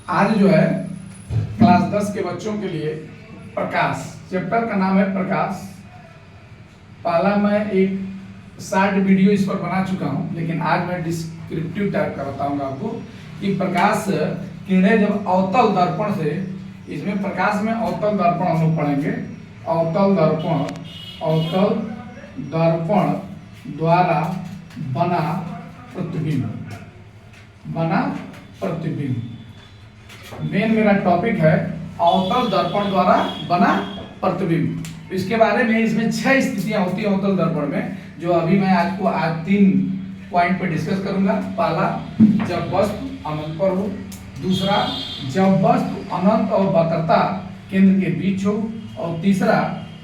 आज जो है क्लास 10 के बच्चों के लिए प्रकाश चैप्टर का नाम है प्रकाश। पहला मैं एक शॉर्ट वीडियो इस पर बना चुका हूं, लेकिन आज मैं डिस्क्रिप्टिव टाइप का बताऊंगा आपको कि प्रकाश किरणें जब अवतल दर्पण से, इसमें प्रकाश में अवतल दर्पण हम लोग पढ़ेंगे। अवतल दर्पण द्वारा बना प्रतिबिंब मेन मेरा टॉपिक है अवतल दर्पण द्वारा बना प्रतिबिंब। इसके बारे में इसमें 6 स्थितियां होती है अवतल दर्पण में, जो अभी मैं आपको आज 3 पॉइंट पे डिस्कस करूंगा। पहला, जब वस्तु अनंत पर हो। दूसरा, जब वस्तु अनंत और वक्रता केंद्र के बीच हो। और तीसरा,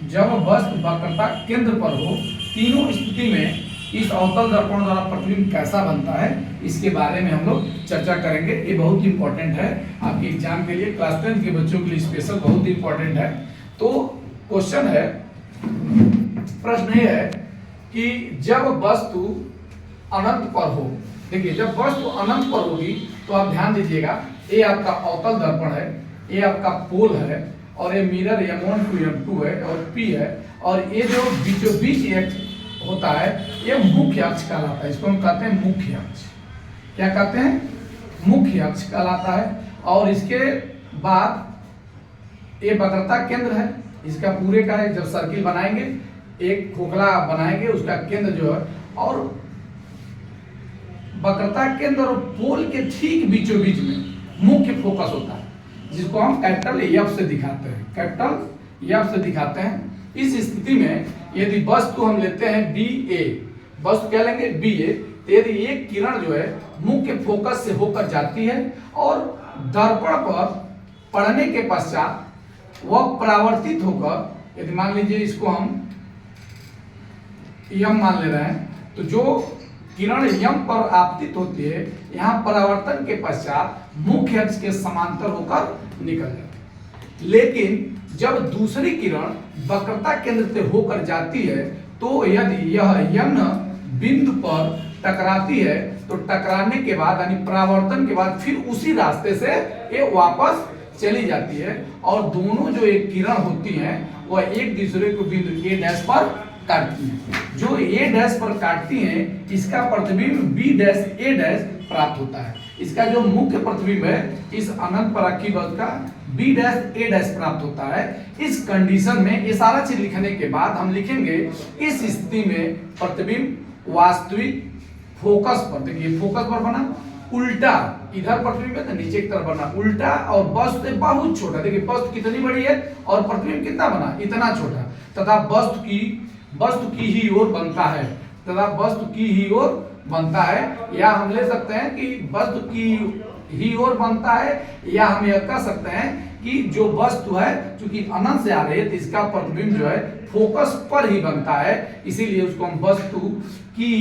जब वस्तु वक्रता केंद्र पर हो। तीनों स्थिति में इस अवतल दर्पण द्वारा प्रतिबिंब कैसा बनता है, इसके बारे में हम लोग चर्चा करेंगे। ये बहुत इंपॉर्टेंट है आपके एग्जाम के लिए, क्लास 10 के बच्चों के लिए स्पेशल बहुत इंपॉर्टेंट है। तो क्वेश्चन है, प्रश्न ये है कि जब वस्तु अनंत पर हो, देखिए जब वस्तु अनंत पर होगी तो आप ध्यान दीजिएगा, ये आपका अवतल दर्पण है, ये आपका पोल है, और ये मिरर M1 to M2 है और P है, और ये जो बीचों बीच अक्ष होता है ये मुख्य अक्ष कहलाता है। इसको हम कहते हैं मुख्य अक्ष। क्या कहते हैं? मुख्य अक्ष कहलाता है। और इसके बाद ये वक्रता केंद्र है, इसका पूरे का जब सर्किल बनाएंगे, एक खोखला बनाएंगे, उसका केंद्र जो है, और वक्रता केंद्र और पोल के ठीक बीचों बीच में मुख्य फोकस होता है, जिसको हम कैपिटल F से दिखाते हैं। कैपिटल F से दिखाते हैं। इस स्थिति में यदि वस्तु हम लेते हैं BA, वस्तु क्या लेंगे BA, तो यदि ये किरण जो है मुख्य फोकस से होकर जाती है और दर्पण पर पड़ने के पश्चात वह परावर्तित होकर, यदि मान लीजिए इसको हम M मान ले रहे हैं, तो जो किरण M पर आपतित होती है, यहाँ परावर्तन के पश्चात मुख्य अक्ष के समांतर होकर निकल जाती है। लेकिन जब दूसरी किरण वक्रता केंद्र से होकर जाती है, तो यदि यह N बिंदु पर टकराती है, तो टकराने के बाद यानी परावर्तन के बाद फिर उसी रास्ते से ये वापस चली जाती है, और दोनों जो एक किरण होती हैं वह एक दूसरे को बिंदु A' पर काटती हैं। जो A' पर काटती हैं, इसका प्रतिबिंब B', प्राप्त होता है। इसका जो मुख्य प्रतिबिंब है इस अनंत पर रखी वस्तु का B', प्राप्त होता है। इस कंडीशन में ये सारा चीज लिखने के बाद हम लिखेंगे, इस स्थिति में प्रतिबिंब वास्तविक फोकस पर, देखिए फोकस पर बना उल्टा, इधर प्रतिबिंब है तो नीचे की तरफ बना उल्टा, और वस्तु बहुत छोटा, देखिए वस्तु कितनी बड़ी है और प्रतिबिंब कितना बना, इतना छोटा, तथा वस्तु की ही ओर बनता है, तथा वस्तु की ही ओर बनता है। या हम ले सकते हैं कि वस्तु की ही ओर बनता है, या हम यह कह सकते हैं कि जो वस्तु है चूंकि अनंत से आ रही है, तो इसका प्रतिबिंब जो है फोकस पर ही बनता है, इसीलिए उसको हम वस्तु की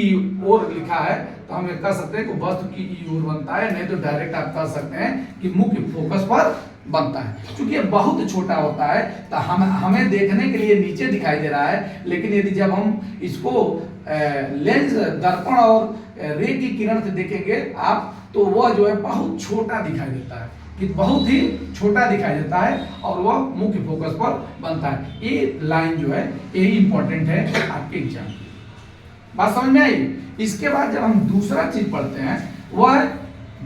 ओर लिखा है। तो हम कह सकते हैं कि वस्तु की ओर बनता है, नहीं तो डायरेक्ट आप कह सकते हैं कि मुख्य फोकस पर बनता है। क्योंकि ये बहुत छोटा होता है तो हमें देखने के लिए नीचे दिखाई दे रहा है, लेकिन यदि जब हम इसको लेंस दर्पण और रे की किरण से देखेंगे आप, तो वह जो है बहुत छोटा दिखाई देता है, कि बहुत ही छोटा दिखाई देता है, और वह मुख्य फोकस पर बनता है। ये लाइन जो है ये इंपॉर्टेंट है आपके एग्जाम में। बात समझ में आई? इसके बाद जब हम दूसरा चीज पढ़ते हैं, वह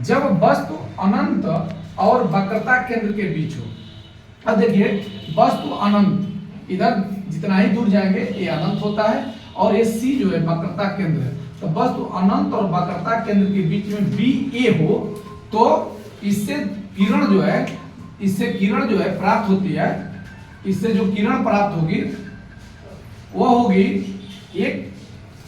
जब वस्तु अनंत और वक्रता केंद्र के बीच हो। अब देखिए वस्तु अनंत, इधर जितना ही दूर जाएंगे ये अनंत होता है, और ये C जो है वक्रता केंद्र है। तो वस्तु अनंत और वक्रता केंद्र के बीच में BA हो, तो इससे किरण जो है प्राप्त होती है, इससे जो किरण प्राप्त होगी वह होगी एक